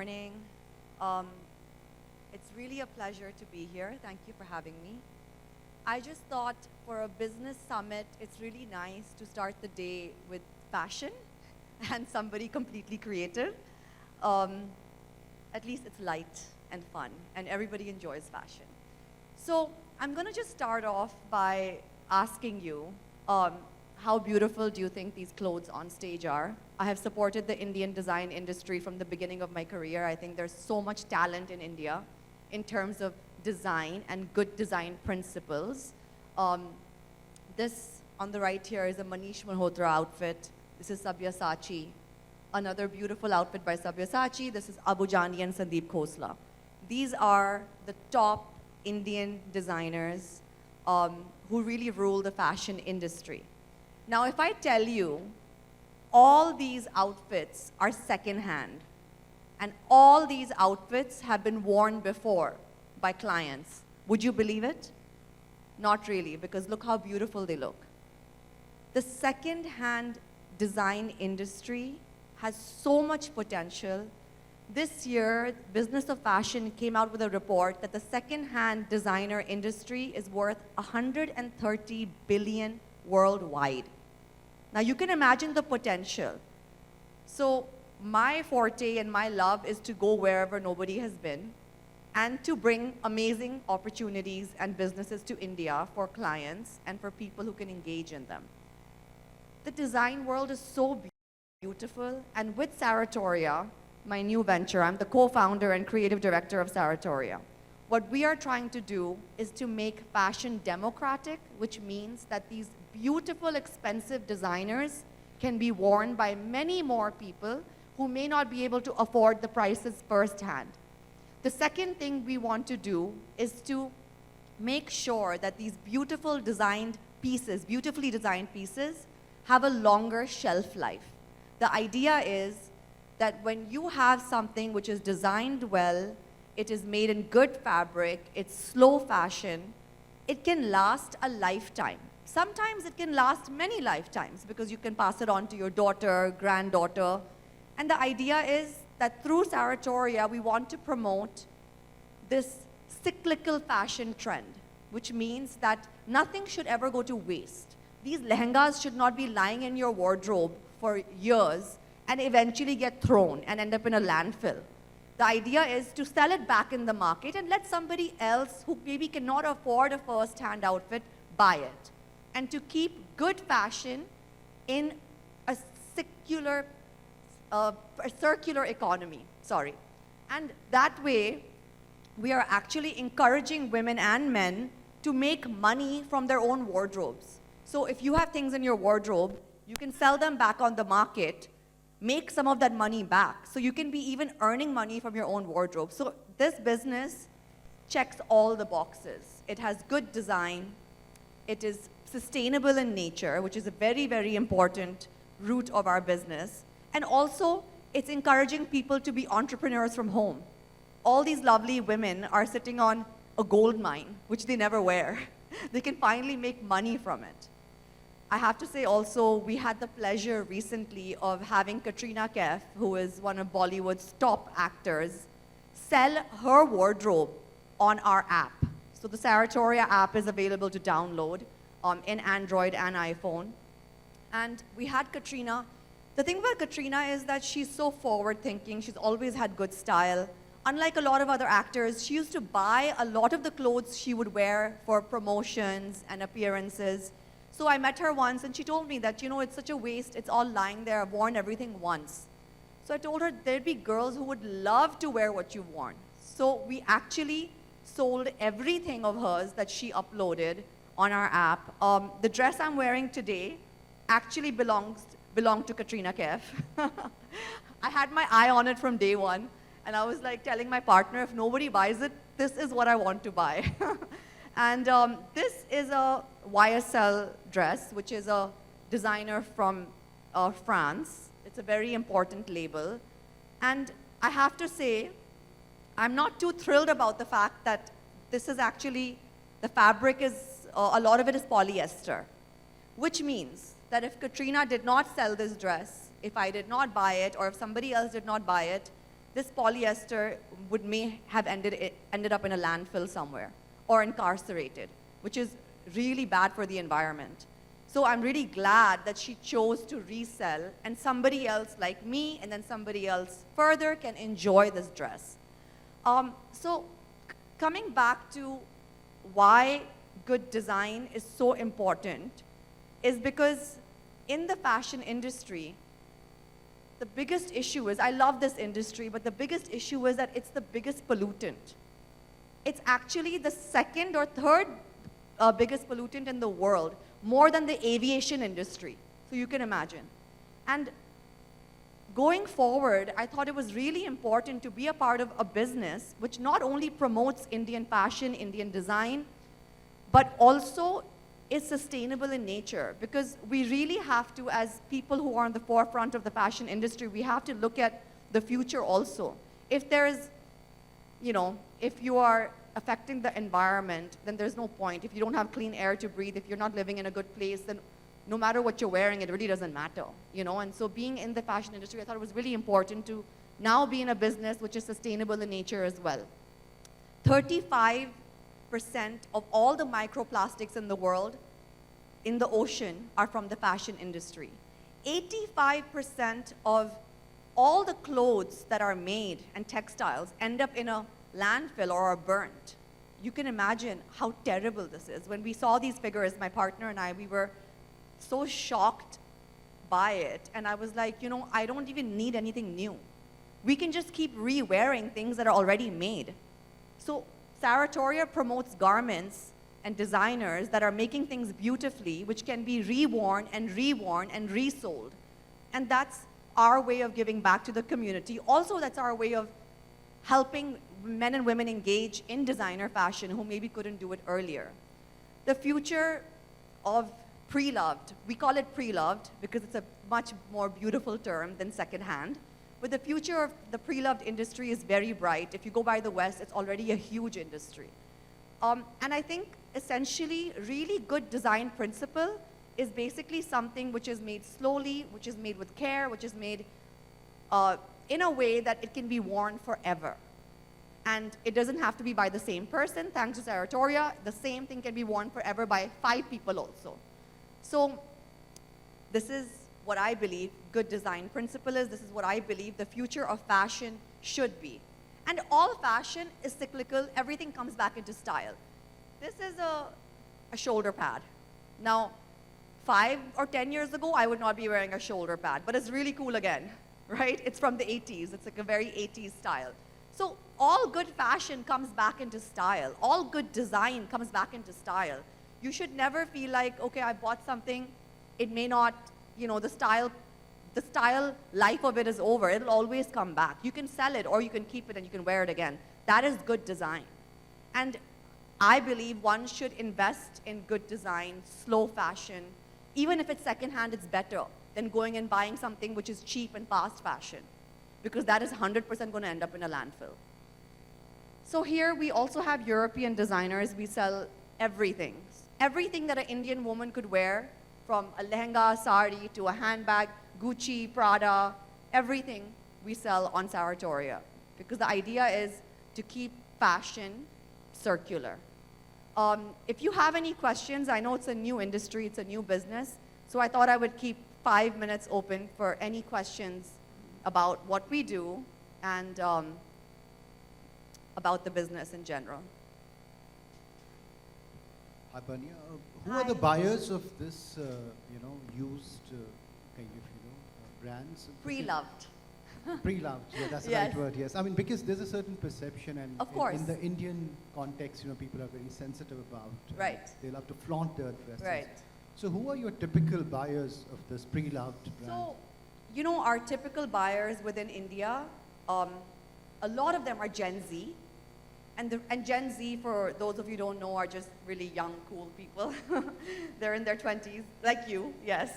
morning. Um, it's really a pleasure to be here. Thank you for having me. I just thought for a business summit, it's really nice to start the day with fashion and somebody completely creative. Um, at least it's light and fun, and everybody enjoys fashion. So I'm going to just start off by asking you, how beautiful do you think these clothes on stage are? I have supported the Indian design industry from the beginning of my career. I think there's so much talent in India in terms of design and good design principles. This on the right here is a Manish Malhotra outfit. This is Sabyasachi. Another beautiful outfit by Sabyasachi. This is Abu Jani and Sandeep Khosla. These are the top Indian designers who really rule the fashion industry. Now, if I tell you all these outfits are secondhand, and all these outfits have been worn before by clients, would you believe it? Not really, because look how beautiful they look. The second-hand design industry has so much potential. This year, Business of Fashion came out with a report that the second-hand designer industry is worth $130 billion worldwide. Now, you can imagine the potential. So my forte and my love is to go wherever nobody has been and to bring amazing opportunities and businesses to India for clients and for people who can engage in them. The design world is so beautiful, and with Saritoria, my new venture, I'm the co-founder and creative director of Saritoria. What we are trying to do is to make fashion democratic, which means that these beautiful, expensive designers can be worn by many more people who may not be able to afford the prices firsthand. The second thing we want to do is to make sure that these beautifully designed pieces have a longer shelf life. The idea is that when you have something which is designed well, it is made in good fabric, it's slow fashion, it can last a lifetime. Sometimes it can last many lifetimes because you can pass it on to your daughter, granddaughter. And the idea is that through Saritoria, we want to promote this cyclical fashion trend, which means that nothing should ever go to waste. These lehengas should not be lying in your wardrobe for years and eventually get thrown and end up in a landfill. The idea is to sell it back in the market and let somebody else who maybe cannot afford a first-hand outfit buy it. And to keep good fashion in a circular economy, And that way, we are actually encouraging women and men to make money from their own wardrobes. So if you have things in your wardrobe, you can sell them back on the market, make some of that money back. So you can be even earning money from your own wardrobe. So this business checks all the boxes. It has good design. It is sustainable in nature, which is a very, very important root of our business. And also, it's encouraging people to be entrepreneurs from home. All these lovely women are sitting on a gold mine, which they never wear. They can finally make money from it. I have to say also, we had the pleasure recently of having Katrina Kaif, who is one of Bollywood's top actors, sell her wardrobe on our app. So the Saritoria app is available to download in Android and iPhone. And we had Katrina. The thing about Katrina is that she's so forward-thinking. She's always had good style. Unlike a lot of other actors, she used to buy a lot of the clothes she would wear for promotions and appearances. So I met her once, and she told me that, it's such a waste. It's all lying there. I've worn everything once. So I told her there'd be girls who would love to wear what you've worn. So we actually sold everything of hers that she uploaded on our app. The dress I'm wearing today actually belonged to Katrina Kaif. I had my eye on it from day one, and I was like telling my partner, if nobody buys it, this is what I want to buy. And this is a YSL dress, which is a designer from France. It's a very important label. And I have to say, I'm not too thrilled about the fact that this is actually, the fabric is, a lot of it is polyester, which means that if Katrina did not sell this dress, if I did not buy it, or if somebody else did not buy it, this polyester may have ended up in a landfill somewhere or incarcerated, which is really bad for the environment. So I'm really glad that she chose to resell, and somebody else like me and then somebody else further can enjoy this dress. So coming back to why good design is so important is because in the fashion industry, the biggest issue is, I love this industry, but the biggest issue is that it's the biggest pollutant. It's actually the second or third biggest pollutant in the world, more than the aviation industry. So you can imagine. And going forward, I thought it was really important to be a part of a business which not only promotes Indian fashion, Indian design, but also is sustainable in nature, because we really have to, as people who are on the forefront of the fashion industry, we have to look at the future also. If there's, if you are affecting the environment, then there's no point. If you don't have clean air to breathe, if you're not living in a good place, then no matter what you're wearing, it really doesn't matter, And so being in the fashion industry, I thought it was really important to now be in a business which is sustainable in nature as well. 35% of all the microplastics in the world, in the ocean, are from the fashion industry. 85% of all the clothes that are made and textiles end up in a landfill or are burnt. You can imagine how terrible this is. When we saw these figures, my partner and I, we were so shocked by it. And I was like, I don't even need anything new. We can just keep re-wearing things that are already made. So Saritoria promotes garments and designers that are making things beautifully, which can be reworn and resold. And that's our way of giving back to the community. Also, that's our way of helping men and women engage in designer fashion who maybe couldn't do it earlier. The future of pre-loved, we call it pre-loved because it's a much more beautiful term than secondhand. But the future of the pre-loved industry is very bright. If you go by the West, it's already a huge industry. And I think essentially really good design principle is basically something which is made slowly, which is made with care, which is made in a way that it can be worn forever. And it doesn't have to be by the same person. Thanks to Saritoria, the same thing can be worn forever by 5 people also. So this is what I believe good design principle is. This is what I believe the future of fashion should be. And all fashion is cyclical. Everything comes back into style. This is a shoulder pad. Now, 5 or 10 years ago, I would not be wearing a shoulder pad, but it's really cool again, right? It's from the 80s. It's like a very 80s style. So all good fashion comes back into style. All good design comes back into style. You should never feel like, okay, I bought something, it may not, the style life of it is over. It'll always come back. You can sell it or you can keep it and you can wear it again. That is good design. And I believe one should invest in good design, slow fashion. Even if it's secondhand, it's better than going and buying something which is cheap and fast fashion, because that is 100% going to end up in a landfill. So here we also have European designers. We sell everything. Everything that an Indian woman could wear, from a lehenga, sari, to a handbag, Gucci, Prada, everything we sell on Saritoria. Because the idea is to keep fashion circular. If you have any questions, I know it's a new industry, it's a new business, so I thought I would keep 5 minutes open for any questions about what we do and about the business in general. Hi, Pernia. Who are the buyers of this, used kind of, brands? Pre-loved. Pre-loved, yeah, that's the right word, yes. I mean, because there's a certain perception, and of course, in the Indian context, people are very sensitive about. Right. They love to flaunt their dresses. Right. So who are your typical buyers of this pre-loved brand? So, our typical buyers within India, a lot of them are Gen Z. And Gen Z, for those of you who don't know, are just really young, cool people. They're in their 20s, like you, yes.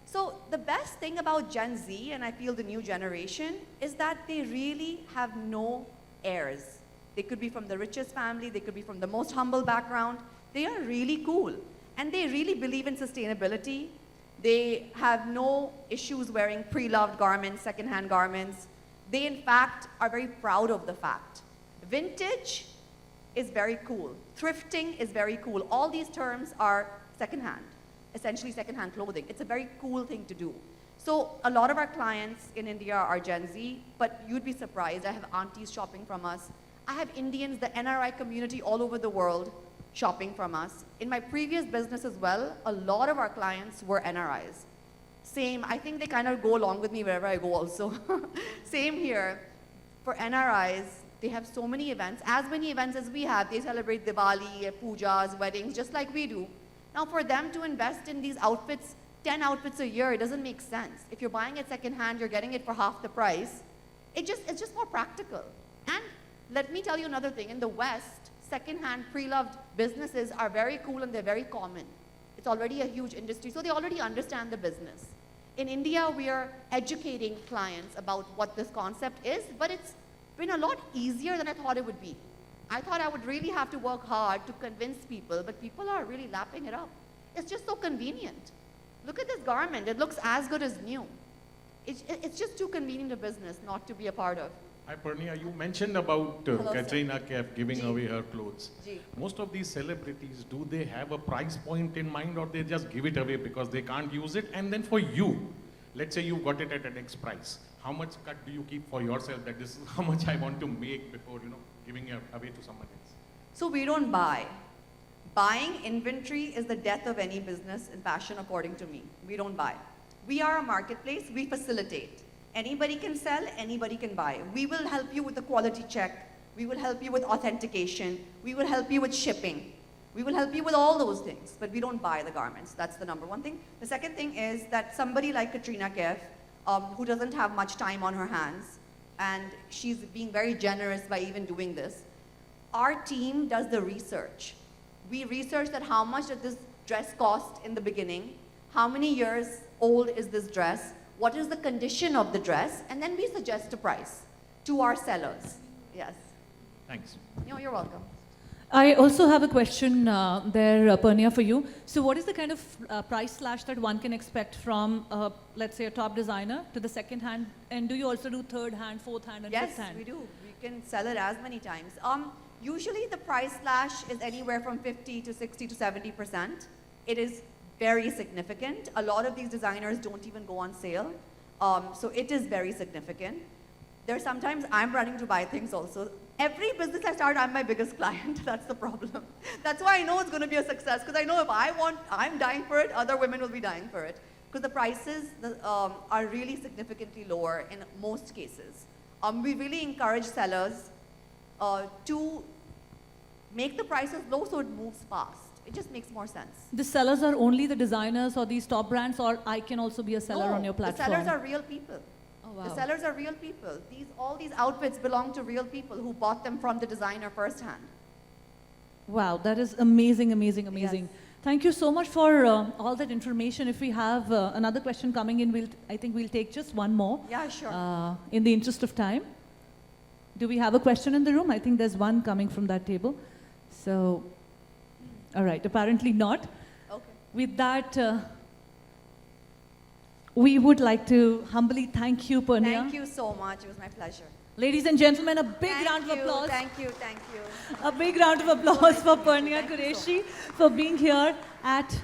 So the best thing about Gen Z, and I feel the new generation, is that they really have no airs. They could be from the richest family, they could be from the most humble background. They are really cool. And they really believe in sustainability. They have no issues wearing pre-loved garments, secondhand garments. They in fact are very proud of the fact. Vintage is very cool. Thrifting is very cool. All these terms are secondhand, essentially secondhand clothing. It's a very cool thing to do. So a lot of our clients in India are Gen Z, but you'd be surprised. I have aunties shopping from us. I have Indians, the NRI community all over the world shopping from us. In my previous business as well, a lot of our clients were NRIs. Same, I think they kind of go along with me wherever I go also. Same here. For NRIs, they have so many events, as many events as we have. They celebrate Diwali, pujas, weddings, just like we do. Now for them to invest in these outfits, 10 outfits a year, it doesn't make sense. If you're buying it secondhand, you're getting it for half the price. It's just more practical. And let me tell you another thing. In the West, secondhand, pre-loved businesses are very cool and they're very common. It's already a huge industry, so they already understand the business. In India, we are educating clients about what this concept is, but it's been a lot easier than I thought it would be. I thought I would really have to work hard to convince people, but people are really lapping it up. It's just so convenient. Look at this garment. It looks as good as new. It's just too convenient a business not to be a part of. Hi, Pernia. You mentioned about Hello, Katrina Kaif giving Ji. away her clothes. Ji. Most of these celebrities, do they have a price point in mind or they just give it away because they can't use it? And then for you, let's say you got it at an X price. How much cut do you keep for yourself that this is how much I want to make before, giving it away to someone else? So we don't buy. Buying inventory is the death of any business in fashion, according to me. We don't buy. We are a marketplace. We facilitate. Anybody can sell, anybody can buy. We will help you with a quality check. We will help you with authentication. We will help you with shipping. We will help you with all those things, but we don't buy the garments. That's the number one thing. The second thing is that somebody like Katrina Kaif, who doesn't have much time on her hands, and she's being very generous by even doing this, our team does the research. We research that how much did this dress cost in the beginning, how many years old is this dress, what is the condition of the dress, and then we suggest a price to our sellers. Yes. Thanks. No, you're welcome. I also have a question there, Pernia, for you. So what is the kind of price slash that one can expect from, let's say, a top designer to the second hand? And do you also do third hand, fourth hand, and Yes, fifth hand? we do. We can sell it as many times. Usually the price slash is anywhere from 50 to 60 to 70%. It is very significant. A lot of these designers don't even go on sale. So it is very significant. There's sometimes I'm running to buy things also. Every business I start, I'm my biggest client. That's the problem. That's why I know it's going to be a success, because I know if I'm dying for it, other women will be dying for it. Because the prices are really significantly lower in most cases. We really encourage sellers to make the prices low so it moves fast. It just makes more sense. The sellers are only the designers or these top brands, or I can also be a seller on your platform? The sellers are real people. Oh, wow. The sellers are real people. All these outfits belong to real people who bought them from the designer firsthand. Wow, that is amazing, amazing, amazing. Yes. Thank you so much for all that information. If we have another question coming in, I think we'll take just one more. Yeah, sure. In the interest of time. Do we have a question in the room? I think there's one coming from that table. So, all right, apparently not. Okay. With that, we would like to humbly thank you, Pernia. Thank you so much. It was my pleasure. Ladies and gentlemen, a big Thank round of you, applause. Thank you, thank you. A big round of applause for Pernia Thank you so Qureshi for being here at